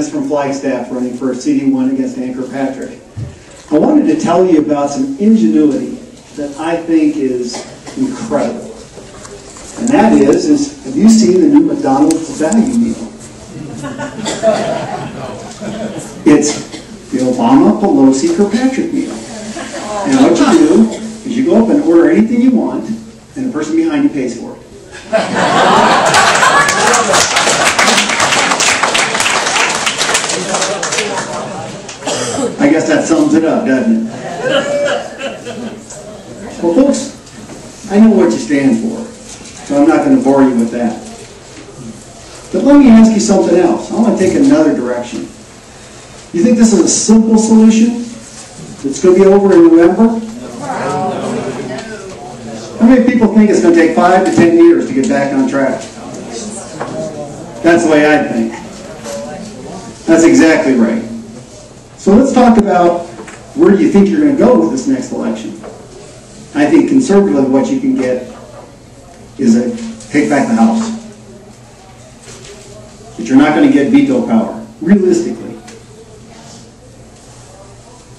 Dennis from Flagstaff running for CD1 against Anchor Patrick. I wanted to tell you about some ingenuity that I think is incredible. And that is have you seen the new McDonald's value meal? It's the Obama, Pelosi, Kirkpatrick meal. And what you do is you go up and order anything you want, and the person behind you pays for it. I guess that sums it up, doesn't it? Well, folks, I know what you stand for, so I'm not going to bore you with that. But let me ask you something else. I want to take another direction. You think this is a simple solution that's going to be over in November? How many people think it's going to take 5 to 10 years to get back on track? That's the way I think. That's exactly right. So let's talk about where do you think you're going to go with this next election. I think conservatively what you can get is a take back the House. But you're not going to get veto power, realistically.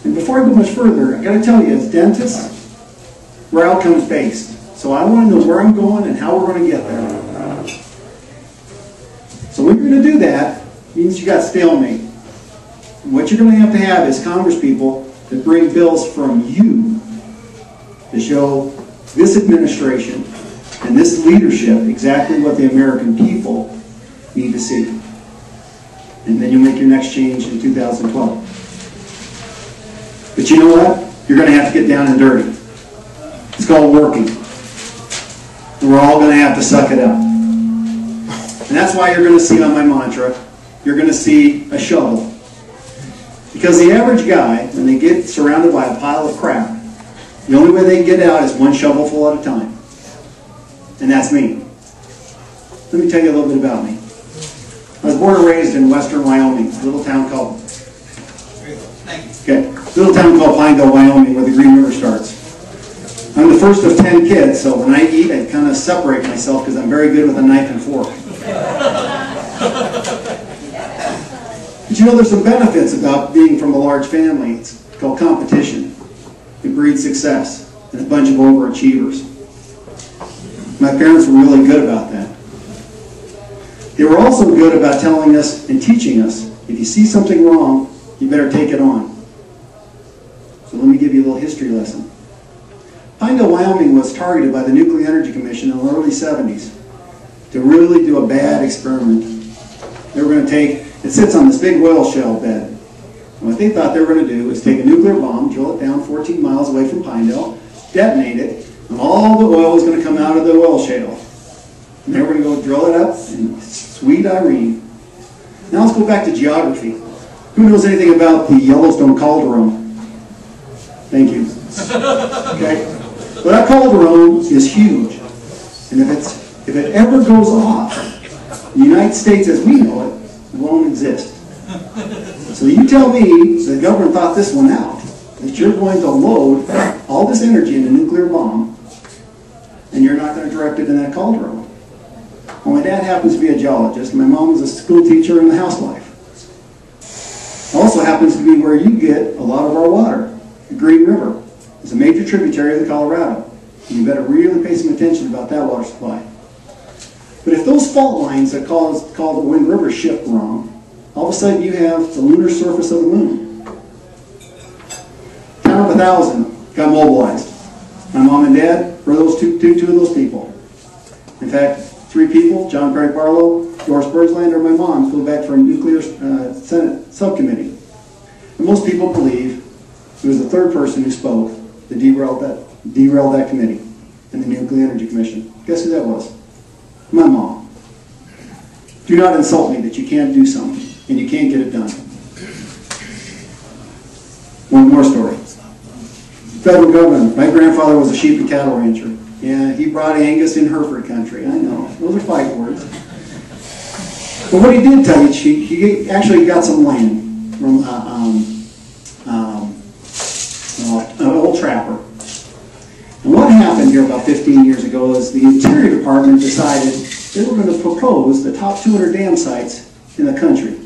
And before I go much further, I got to tell you, as dentists, we're outcomes based. So I want to know where I'm going and how we're going to get there. So when you're going to do that, means you got stalemate. And what you're going to have is congresspeople that bring bills from you to show this administration and this leadership exactly what the American people need to see. And then you'll make your next change in 2012. But you know what? You're going to have to get down and dirty. It's called working. And we're all going to have to suck it up. And that's why you're going to see on my mantra, you're going to see a shovel. Because the average guy, when they get surrounded by a pile of crap, the only way they can get out is one shovelful at a time. And that's me. Let me tell you a little bit about me. I was born and raised in western Wyoming, a little town called Pineville, Wyoming, where the Green River starts. I'm the first of 10 kids, so when I eat, I kind of separate myself because I'm very good with a knife and fork. But you know, there's some benefits about being from a large family. It's called competition. It breeds success and a bunch of overachievers. My parents were really good about that. They were also good about telling us and teaching us, if you see something wrong, you better take it on. So let me give you a little history lesson. Pineville, Wyoming was targeted by the Nuclear Energy Commission in the early 70s to really do a bad experiment. They were going to take, it sits on this big oil shale bed. And what they thought they were going to do is take a nuclear bomb, drill it down 14 miles away from Pineville, detonate it, and all the oil was going to come out of the oil shale. And they were going to go drill it up in sweet Irene. Now let's go back to geography. Who knows anything about the Yellowstone Calderon? Thank you. Okay? Well, that Calderon is huge. And if it ever goes off, the United States as we know it won't exist. So you tell me the government thought this one out, that you're going to load all this energy in a nuclear bomb, and you're not going to direct it in that Calderon. Well, my dad happens to be a geologist, and my mom was a school teacher and a housewife. Also happens to be where you get a lot of our water. The Green River is a major tributary of the Colorado. And you better really pay some attention about that water supply. But if those fault lines that call the Wind River shift wrong, all of a sudden you have the lunar surface of the moon. Town of 1,000 got mobilized. My mom and dad were those two of those people. In fact, 3 people, John Perry Barlow, Doris Bergslander, and my mom, flew back for a nuclear Senate subcommittee. And most people believe it was the third person who spoke that derailed that committee and the Nuclear Energy Commission. Guess who that was? My mom. Do not insult me that you can't do something and you can't get it done. One more story. Federal government. My grandfather was a sheep and cattle rancher. Yeah, he brought Angus in Hereford country. I know. Those are fight words. But what he did tell you, he actually got some land from an old trapper. And what happened here about 15 years ago is the Interior Department decided they were going to propose the top 200 dam sites in the country.